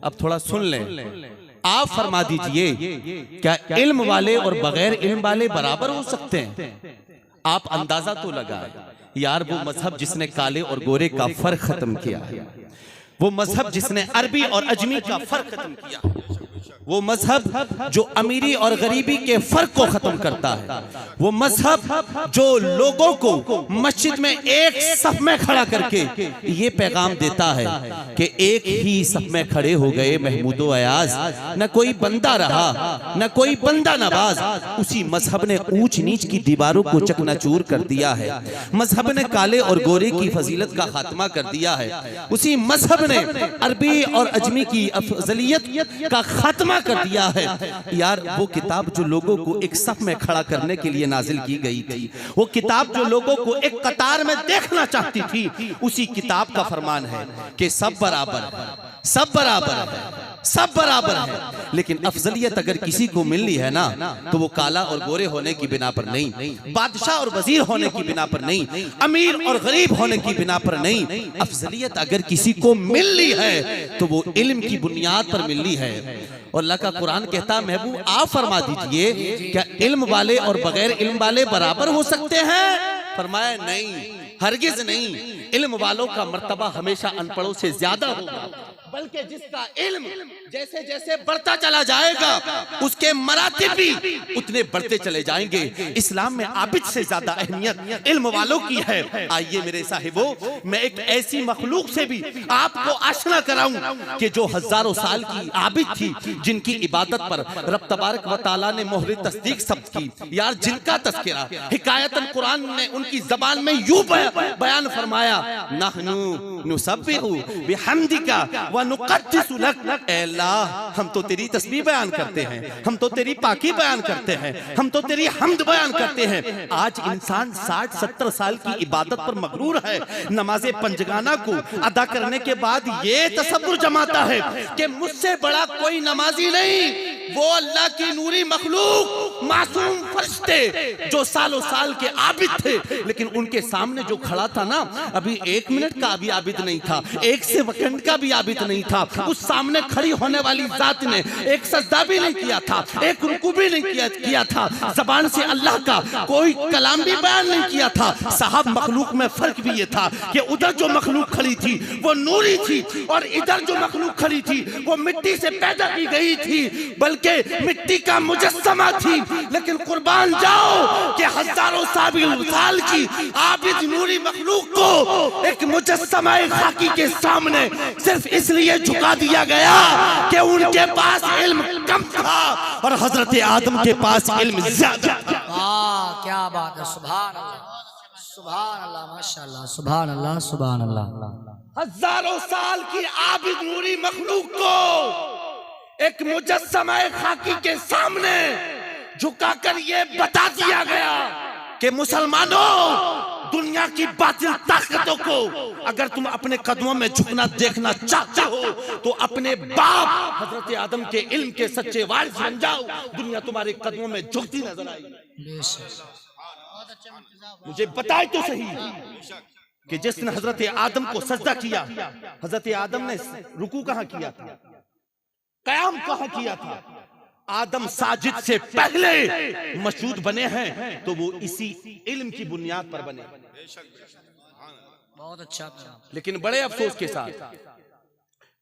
अब थोड़ा सुन लें। आप फरमा दीजिए क्या इल्म वाले और बगैर इल्म वाले बराबर हो सकते हैं? आप अंदाजा तो लगाएं यार, वो मजहब जिसने काले और गोरे का फर्क खत्म किया है, वो मजहब जिसने अरबी और अजमी का फर्क खत्म किया, वो मजहब जो अमीरी और गरीबी के फर्क को खत्म करता है, वो मजहब जो लोगों को मस्जिद में एक सफ में खड़ा करके ये पैगाम देता है कि एक ही सफ में खड़े हो गए महमूदो अयाज, न कोई बंदा रहा न कोई बंदा नवाज। उसी मजहब ने ऊंच नीच की दीवारों को चकनाचूर कर दिया है, मजहब ने काले और गोरे की फजीलत का खात्मा कर दिया है, उसी मजहब ने अरबी और अजमी की अफजलियत का खात्मा कर दिया है। यार वो किताब जो लोगों को एक सफ में खड़ा करने के लिए नाजिल की गई थी, वो किताब जो लोगों को एक कतार में देखना चाहती थी, उसी किताब का फरमान है कि सब बराबर है, सब बराबर है, सब बराबर है। लेकिन अफजलियत अगर किसी को मिलनी है ना तो वो काला और गोरे होने की बिना पर नहीं, बादशाह और वजीर होने की बिना पर नहीं, अमीर और गरीब होने की बिना पर नहीं। अफजलियत अगर किसी को मिलनी है तो वो इल्म की बुनियाद पर मिलनी है। और अल्लाह का कुरान कहता, महबूब आप फरमा दीजिए क्या इल्म वाले और बगैर इल्म वाले बराबर हो सकते हैं? फरमाया नहीं, हरगिज नहीं। इल्म वालों का मर्तबा हमेशा अनपढ़ों से ज्यादा होगा, बल्कि जिसका इल्म जैसे जैसे बढ़ता चला जाएगा उसके मरातिब भी उतने बढ़ते चले जाएंगे। इस्लाम में आबिद से ज्यादा अहमियत इल्म वालों की है। आइए मेरे साहिबो, मैं एक ऐसी मखलूक से भी आपको आशना कराऊं कि जो हजारों साल की आबिद थी, जिनकी इबादत पर रब तबारक व तआला ने मोहर तस्दीक सब्त की। यार जिनका तज़किरा हिकायतन कुरान ने उनकी जबान में यूं बयान फरमाया, नहनु नुसब्बिहु बिहम्दिका व नुक़द्दिसु लक। ऐ अल्लाह, हम तो तेरी तस्बीह बयान करते हैं, हम तो तेरी पाकी बयान करते हैं, हम तो तेरी हम्द बयान करते हैं। आज इंसान 60-70 साल की इबादत पर मगरूर है। नमाज़े पंजगाना को अदा करने के बाद ये तसव्वुर जमाता है कि मुझसे बड़ा कोई नमाजी नहीं। वो अल्लाह की नूरी मखलूक मासूम फरिश्ते जो सालों साल के आबिद थे, लेकिन उनके सामने जो खड़ा था ना, अभी 1 मिनट का भी आबिद नहीं था, 1 सेकंड का भी आबिद नहीं था। उस सामने खड़ी होने वाली जात ने एक सजदा भी नहीं किया था, एक रुकू भी नहीं किया था, जबान से अल्लाह का कोई कलाम भी बयान नहीं किया था। साहब मखलूक में फर्क भी ये था कि उधर जो मखलूक खड़ी थी वो नूरी थी, और इधर जो मखलूक खड़ी थी वो मिट्टी से पैदा की गई थी, बल्कि मिट्टी का मुजस्समा थी। लेकिन कुर्बान जाओ कि हजारों साल की आबिद नूरी मखलूक को एक मुजस्समा खाकी के सामने सिर्फ इसलिए झुका दिया गया कि उनके पास इल्म कम था और हजरत आदम के पास इल्म ज्यादा था। वाह क्या बात है, सुभान अल्लाह, सुभान अल्लाह, माशाअल्लाह, सुभान अल्लाह, सुभान अल्लाह। हजारों साल की आबिद नूरी मखलूक को एक मुजस्समा खाकी के सामने झुकाकर ये बता दिया गया कि मुसलमानों, दुनिया की बातिल ताकतों को अगर तुम अपने कदमों में झुकना देखना चाहते हो तो अपने बाप हजरत आदम के इल्म के सच्चे वारिस बन जाओ। दुनिया तुम्हारे कदमों में झुकती नजर आएगी। मुझे बताए तो सही कि जिसने हजरत आदम को सजदा किया, हजरत आदम ने रुकू कहाँ किया था, कयाम कहाँ किया था? आदम साजिद से पहले मशहूद बने हैं तो वो इसी इल्म की बुनियाद पर बने। बहुत अच्छा। लेकिन बड़े अफसोस के साथ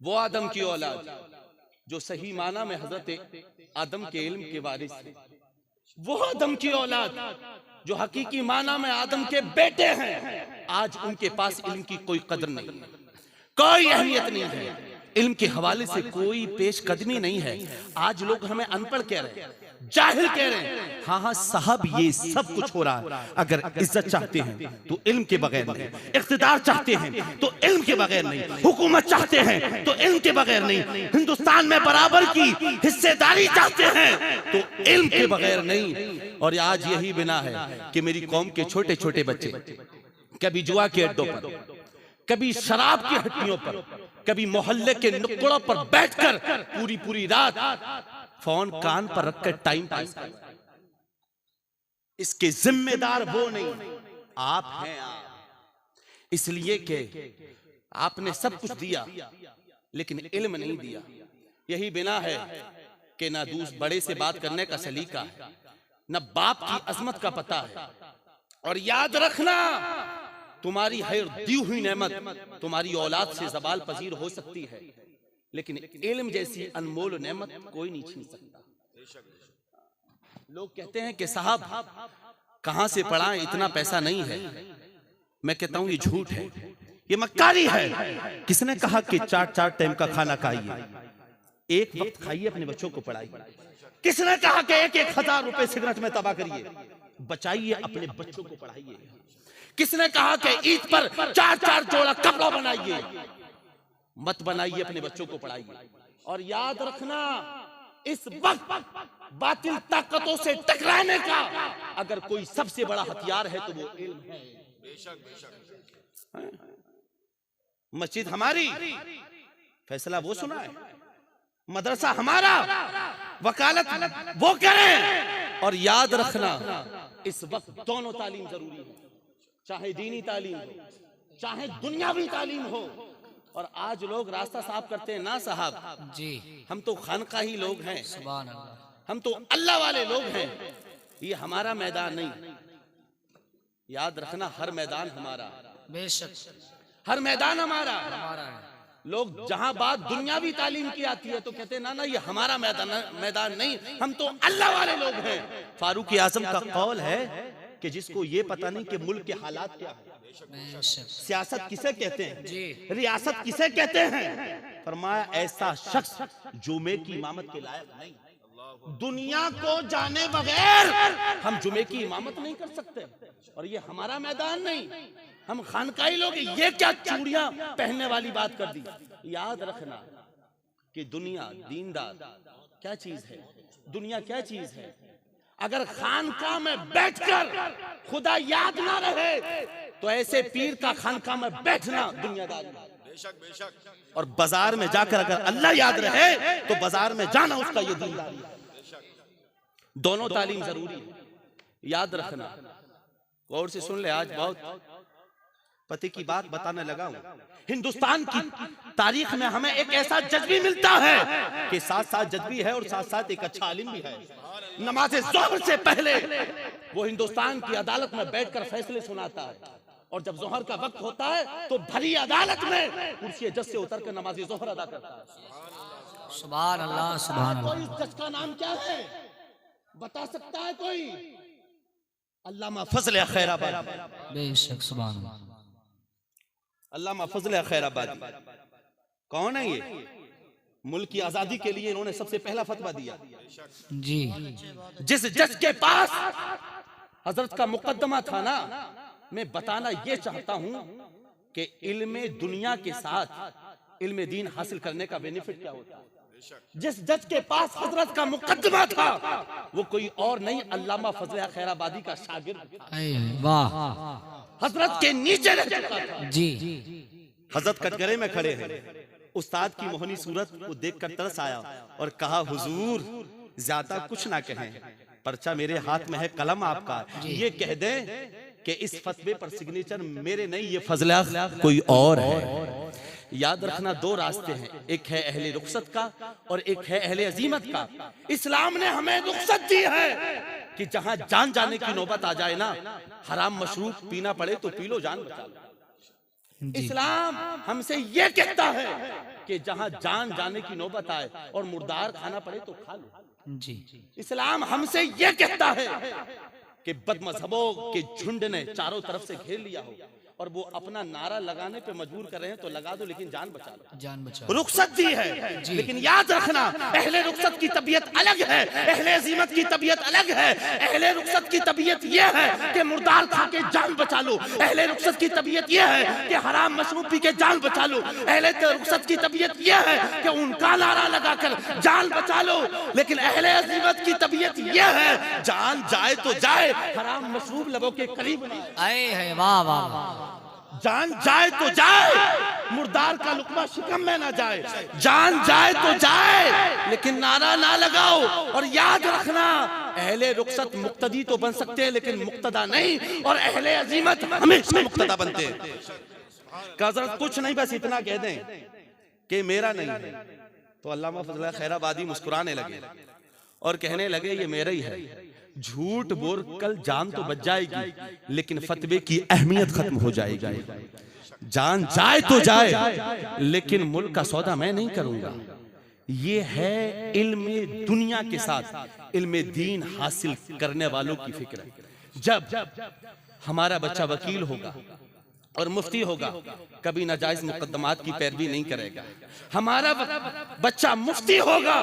वो आदम की औलाद जो सही माना में हजरत आदम के इल्म के वारिस, वो आदम की औलाद जो हकीकी माना में आदम के बेटे हैं, आज उनके पास इल्म की कोई कदर नहीं, कोई अहमियत नहीं है, इल्म के हवाले से कोई पेश कदमी नहीं है। आज लोग हमें अनपढ़ कह रहे हैं, जाहिल कह रहे हैं। हाँ हाँ साहब, ये सब कुछ हो रहा है। अगर इज्जत चाहते हैं तो इल्म के बगैर नहीं, इख्तिदार चाहते हैं तो इल्म के बगैर नहीं, हुकूमत चाहते हैं तो इल्म के बगैर नहीं, हिंदुस्तान में बराबर की हिस्सेदारी चाहते हैं तो इल्म के बगैर नहीं। और आज यही बिना है कि मेरी कौम के छोटे छोटे बच्चे कभी जुआ के अड्डों पर, कभी शराब की हट्टियों पर, कभी मोहल्ले के नुक्कड़ों पर बैठकर पूरी पूरी रात फोन कान पर रखकर टाइम पास कर। इसके जिम्मेदार वो नहीं, आप हैं। आप इसलिए कि आपने सब कुछ दिया लेकिन इल्म नहीं दिया। यही बिना है कि ना बड़े से बात करने का सलीका है, न बाप की अजमत का पता है। और याद रखना, तुम्हारी हर दी हुई नेमत तुम्हारी औलाद से ज़वाल पजीर हो सकती है, लेकिन इल्म जैसी अनमोल नेमत कोई नहीं छीन सकता। लोग कहते हैं कि साहब कहां से पढ़ाएं, इतना पैसा नहीं है। मैं कहता हूं ये झूठ है, ये मक्कारी है। किसने कहा कि 4 टाइम का खाना खाइए, एक वक्त खाइए, अपने बच्चों को पढ़ाइए। किसने कहा कि 1,000 रुपए सिगरेट में तबाह करिए, बचाइए, अपने बच्चों को पढ़ाइए। किसने कहा कि ईद पर 4 जोड़ा कपड़ा बनाइए, मत बनाइए, अपने बच्चों को पढ़ाइए। और याद रखना, इस वक्त बातिल ताकतों से टकराने का अगर कोई सबसे बड़ा हथियार है तो वो इल्म है। मस्जिद हमारी, फैसला वो सुना है, मदरसा हमारा, वकालत वो करें। और याद रखना, इस वक्त दोनों तालीम जरूरी है, चाहे दीनी तालीम हो, चाहे दुनियावी तालीम हो। और आज लोग रास्ता साफ करते हैं ना साहब जी, हम तो खानकाही लोग हैं, सुभान अल्लाह, हम तो अल्लाह वाले लोग हैं, ये हमारा मैदान नहीं। याद रखना, हर मैदान हमारा, बेशक हर मैदान हमारा है। लोग जहां बात दुनियावी तालीम की आती है तो कहते हैं ना ये हमारा मैदान नहीं, हम तो अल्लाह वाले लोग हैं। फारूक आजम का कौल है कि जिसको ये पता नहीं कि मुल्क के हालात क्या है, सियासत किसे कहते हैं, रियासत किसे कहते हैं, फरमाया ऐसा शख्स जुमे की इमामत के लायक नहीं। दुनिया को जाने बगैर हम जुमे की इमामत नहीं कर सकते, और ये हमारा मैदान नहीं, हम खानकाही लोग। ये क्या चूड़ियां पहनने वाली बात कर दी। याद रखना कि दुनिया, दीनदार क्या चीज है, दुनिया क्या चीज है। अगर खानकाह में बैठकर खुदा याद ना रहे तो ऐसे पीर का खानकाह में बैठना दुनियादारी। बेशक। और बाजार में जाकर अगर अल्लाह याद रहे तो बाजार में जाना उसका ये दीनदारी। दोनों तालीम जरूरी है, याद रखना। गौर से सुन ले, आज बहुत पति की बात बताने लगा हूं। हिंदुस्तान की तारीख में हमें एक ऐसा जज भी मिलता है कि साथ जज भी है और साथ एक अच्छा आलिम भी है। नमाज ज़ोहर से पहले वो हिंदुस्तान की अदालत में बैठकर फैसले सुनाता है, और जब ज़ोहर का वक्त होता है तो भरी अदालत में कुर्सी जज से उतर कर नमाज ज़ोहर अदा करता है। सुभान अल्लाह, सुभान अल्लाह। कोई जज का नाम क्या है बता सकता है कोई? अल्लामा फजल खैराबादी। बेशक, सुभान अल्लाह। अल्लामा फजल खैराबादी कौन है? ये मुल्क की आजादी के लिए इन्होंने सबसे पहला फतवा दिया जी। जिस जज के पास हजरत का मुकद्दमा था ना, मैं बताना ये चाहता हूं कि इल्म दुनिया के साथ इल्म दीन हासिल करने का बेनिफिट क्या होता है। जिस जज के पास हजरत का मुकद्दमा था वो कोई और नहीं, अल्लामा फजल खैराबादी का शागिर्द। वाह, हजरत के नीचे रह चुका था जी। हजरत कटघरे में खड़े हैं, उस्ताद की मोहनी सूरत को देखकर तरस आया और कहा, हुजूर ज्यादा कुछ ना कहें, पर्चा मेरे हाथ में है, कलम आपका, ये कह दें कि इस फतवे पर सिग्नेचर मेरे नहीं, ये फजला कोई और है। याद रखना, दो रास्ते हैं, एक है अहले रुखसत का और एक है अहले अजीमत का। इस्लाम ने हमें रुखसत दी है कि जहां जान जाने की नौबत आ जाए ना, हराम मशरूब पीना पड़े तो पी लो, जान बचा लो। इस्लाम हमसे ये कहता है कि जहां जान जाने की नौबत आए और मुर्दार खाना पड़े तो खा लो जी। इस्लाम हमसे ये कहता है कि बदमज़हबों के झुंड ने चारों तरफ से घेर लिया हो और वो अपना नारा लगाने पे मजबूर कर रहे हैं तो लगा दो, लेकिन जान बचा लो, जान बचा। रुखसत दी है, लेकिन याद रखना, अहले रुखसत की तबीयत अलग है, अहले अजीमत की तबीयत अलग है। अहले रुखसत की तबीयत ये है कि मुर्दार खा के जान बचा लो, अहले रुखसत की तबीयत ये है कि हराम मशरूब पी के जान बचा लो, अहले रुखसत की तबीयत ये है कि उनका नारा लगाकर जान बचा लो। लेकिन अहले अजीमत की तबीयत ये है, जान जाए तो जाए, हराम मशरूब लबों के करीब नहीं आए। वाह वाह, जान जाए तो जाए, मुर्दार का लुकमा शिकम में ना जाए। जान जाए तो जाए, लेकिन नारा ना लगाओ। और याद रखना, अहले रुखसत मुक्तदी तो बन सकते हैं लेकिन मुक्तदा नहीं, और अहले अजीमत हमेशा मुक्तदा बनते हैं। हज़रत कुछ नहीं, बस इतना कह दें कि मेरा नहीं है तो अल्लामा फजल खैराबादी मुस्कुराने लगे और कहने लगे ये मेरा ही है, झूठ बोल कल जान तो बच जाएगी लेकिन फतवे की अहमियत खत्म हो जाएगी। जान जाए तो जाए लेकिन मुल्क का सौदा मैं नहीं करूंगा। ये है इल्म दुनिया के साथ इल्म दीन हासिल करने वालों की फिक्र। जब हमारा बच्चा वकील होगा और मुफ्ती होगा, कभी नाजायज मुकद्दमात की पैरवी नहीं करेगा। हमारा बच्चा मुफ्ती होगा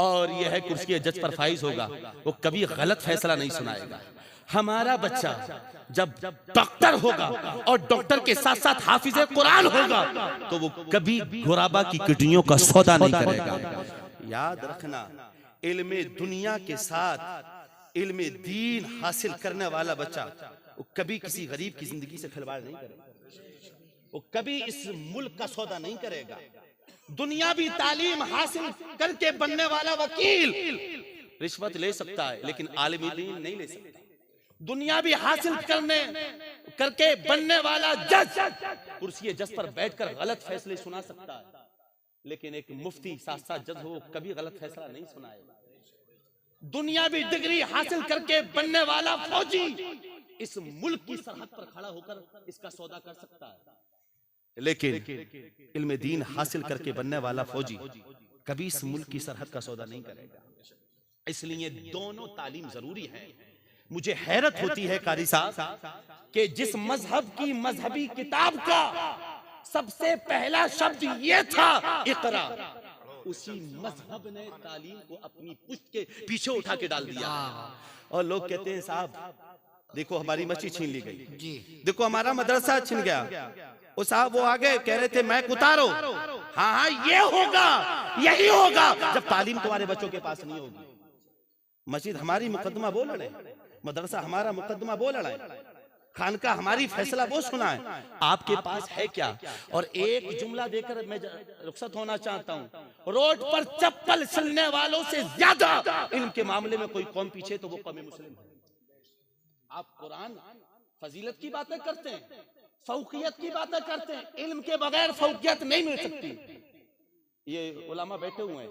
और यह है कुर्सी जज पर फाइज होगा, वो कभी गलत फैसला नहीं सुनाएगा। हमारा बच्चा जब डॉक्टर होगा और डॉक्टर के साथ साथ हाफिज कुरान होगा तो वो कभी गुराबा की किडनियों का सौदा नहीं करेगा। याद रखना, इल्म दुनिया के साथ इल्म दीन हासिल करने वाला बच्चा वो कभी किसी गरीब की जिंदगी से खिलवाड़ नहीं करेगा, वो कभी इस मुल्क का सौदा नहीं करेगा। दुनियावी तालीम हासिल करके बनने वाला वकील रिश्वत ले सकता है लेकिन आलिम दीन नहीं ले सकता। दुनियावी हासिल करके बनने वाला जज कुर्सी जज पर बैठकर गलत फैसले सुना सकता है लेकिन एक मुफ्ती साथ साथ जज हो कभी गलत फैसला नहीं सुनाएगा। दुनियावी डिग्री हासिल करके बनने वाला फौजी इस मुल्क की सरहद पर खड़ा होकर इसका सौदा कर सकता है लेकिन इल्म दीन हासिल करके बनने वाला फौजी कभी इस मुल्क की सरहद का सौदा नहीं करेगा। इसलिए दोनों तालीम जरूरी है। मुझे हैरत होती है कारी साहब कि जिस मजहब की मजहबी किताब का सबसे पहला शब्द ये था इकरा, उसी मजहब ने तालीम को अपनी पुश्त के पीछे उठा के डाल दिया। और लोग कहते हैं साहब देखो हमारी मस्जिद छीन ली गई, देखो हमारा मदरसा छीन गया। वो साहब वो आगे कह रहे थे मैं उतारो, हाँ हाँ ये होगा यही होगा जब तालीम तुम्हारे बच्चों के पास नहीं होगी। मस्जिद हमारी मुकदमा वो लड़े, मदरसा हमारा मुकदमा वो लड़ाए, खानका हमारी फैसला वो सुनाए। आपके पास है क्या? और एक जुमला देकर मैं रुखसत होना चाहता हूँ, रोड पर चप्पल चलने वालों से ज्यादा इल्म के मामले में कोई कौम पीछे तो वो कौम मुस्लिम है। आप कुरान फजीलत की बातें करते हैं, फौकियत की बातें करते हैं, इल्म के बगैर फौकियत नहीं मिल सकती। ये उलामा बैठे हुए हैं,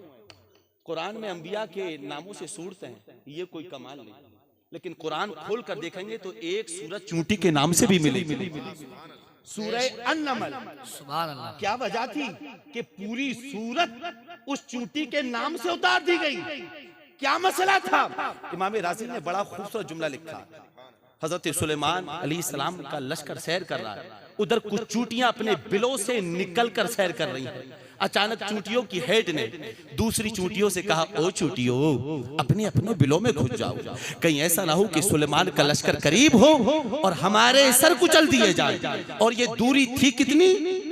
कुरान में अंबिया के नामों से सूरतें हैं, ये कोई कमाल नहीं, लेकिन कुरान खोल कर देखेंगे तो एक सूरत चूंटी के नाम से भी मिलेगी, सूरह अन-नमल। सुभान अल्लाह। क्या वजह थी कि पूरी सूरत उस चूंटी के नाम से उतार दी गई? क्या मसला था? इमाम राज़ी ने बड़ा खूबसूरत जुमला लिखा। हजरत सुलेमान अलैहिस्सलाम का लश्कर सैर कर रहा है, उधर कुछ चूंटियां अपने बिलों से निकल कर सैर कर रही हैं। अचानक चूंटियों की हेड ने दूसरी चूंटियों से कहा, ओ चूंटियों अपने अपने बिलों में घुस जाओ, कहीं ऐसा ना हो कि सुलेमान का लश्कर करीब हो और हमारे सर कुचल दिए जाए। और ये दूरी थी कितनी?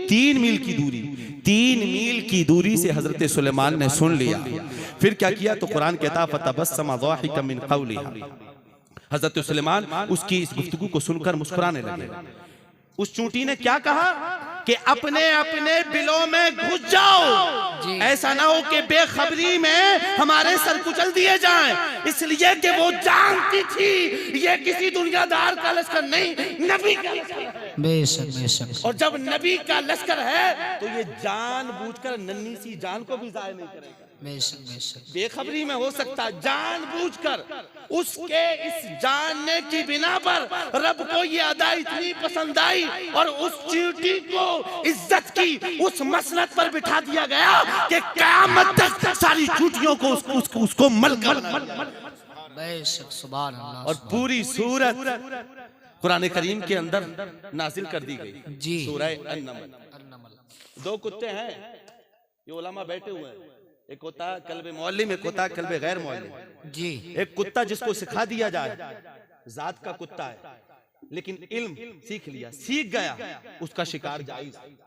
3 मील की दूरी। 3 मील की दूरी से हजरत सुलेमान ने सुन लिया। फिर क्या किया? तो कुरान कहता फतबस्सम ज़ाहिकम मिन क़ौलिहा, हजरत सुलेमान उसकी इस गुफ्तगू को सुनकर मुस्कुराने लगे। उस चूंटी ने क्या कहा कि अपने अपने बिलों में घुस जाओ, ऐसा ना हो कि बेखबरी में हमारे सर कुचल दिए जाएं। इसलिए कि वो जानती थी ये किसी दुनियादार का लश्कर नहीं, नबी का लश्कर है। बेशक बेशक। और जब नबी का लश्कर है तो ये जानबूझकर नन्ही सी जान को भी जाया नहीं करेगा। बेशक बेशक। बेखबरी में हो सकता, जानबूझकर उसके इस जानने की बिना पर रब को ये अदा इतनी पसंद आई और उस चींटी को इज्जत की उस मसनद पर बिठा दिया गया कि क़यामत तक सारी चींटियों को उसको मलकर। बेशक सुभान अल्लाह। और पूरी सूरत कुरान करीम के अंदर नाजिल कर दी गई जी, सूरह अन-नमल। 2 कुत्ते हैं, ये उलमा बैठे हुए हैं, एक होता कल्बे मुअल्लिम, एक होता कल्बे गैर मुअल्लिम जी। एक कुत्ता जिसको सिखा दिया जाए, जात का कुत्ता है लेकिन इल्म सीख लिया, सीख गया, उसका शिकार जायज है।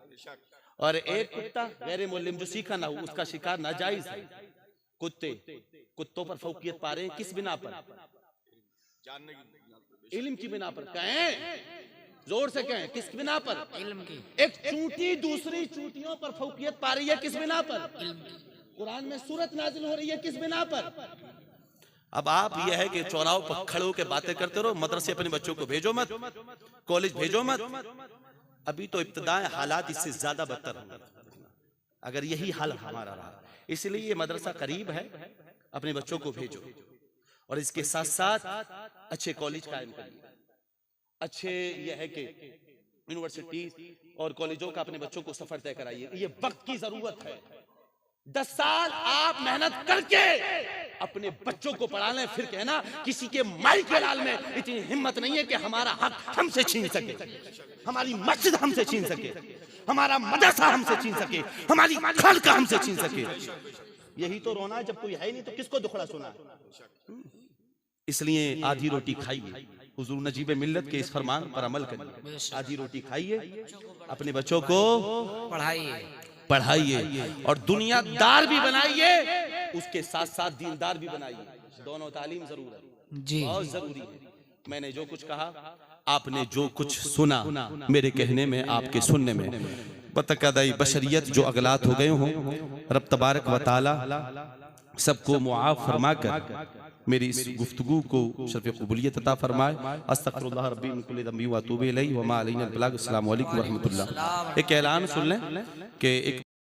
और एक कुत्ता गैर मुअल्लिम जो सीखा ना हो, उसका शिकार नाजायज है। कुत्तों पर फौकियत पा रहे हैं किस बिना पर? इल्म की बिना पर। कहें जोर से कहें, किस बिना पर? इल्म की। एक चूंटी दूसरी चूंटियों पर फौकियत पा रही है किस बिना पर? इल्म की। कुरान में सूरत नाजिल हो रही है किस बिना पर? अब आप यह है कि चौराहों पर खड़े होकर बातें करते रहो, मदरसे अपने बच्चों को भेजो मत, कॉलेज भेजो मत। अभी तो इब्तिदाई हालात इससे ज्यादा बदतर होंगे अगर यही हाल हमारा रहा। इसलिए ये मदरसा करीब है, अपने बच्चों को भेजो और इसके साथ साथ अच्छे कॉलेज कायम करिए, अच्छे ये है कि यूनिवर्सिटी और कॉलेजों का अपने बच्चों को सफर तय कराइए। ये वक्त की जरूरत है। 10 साल आप मेहनत करके अपने बच्चों को पढ़ा लें, फिर कहना किसी के माई के लाल में इतनी हिम्मत नहीं है कि हमारा हक हमसे छीन सके, हमारी मस्जिद हमसे छीन सके, हमारा मदरसा हमसे छीन सके, हमारी खानका हमसे छीन सके। यही तो रोना है, जब कोई है ही नहीं तो किसको दुखड़ा सुना। इसलिए आधी रोटी खाइए, हुजूर नजीब मिल्लत के इस फरमान पर अमल करिए। आधी रोटी खाइए, अपने बच्चों को पढ़ाइए और दुनियादार भी बनाइए, उसके साथ साथ दीनदार भी बनाइए। दोनों तालीम जरूर है जी, बहुत जरूरी है। मैंने जो कुछ कहा, आपने जो कुछ सुना, मेरे कहने में, आपके सुनने में बतकदाई बशरियत जो अगलात हो गए हों, रब तबारक व तआला सबको मुआफ फरमा कर मेरी इस गुफ्तगू को शर्फ कबूलियत अता फरमाए। अस्तगफिरुल्लाह रब्बी मिन कुल्लि ज़ंबि व अतूबु इलैहि व मा अलैना अल बलाग। अस्सलामु अलैकुम व रहमतुल्लाह। एक ऐलान सुन लें कि एक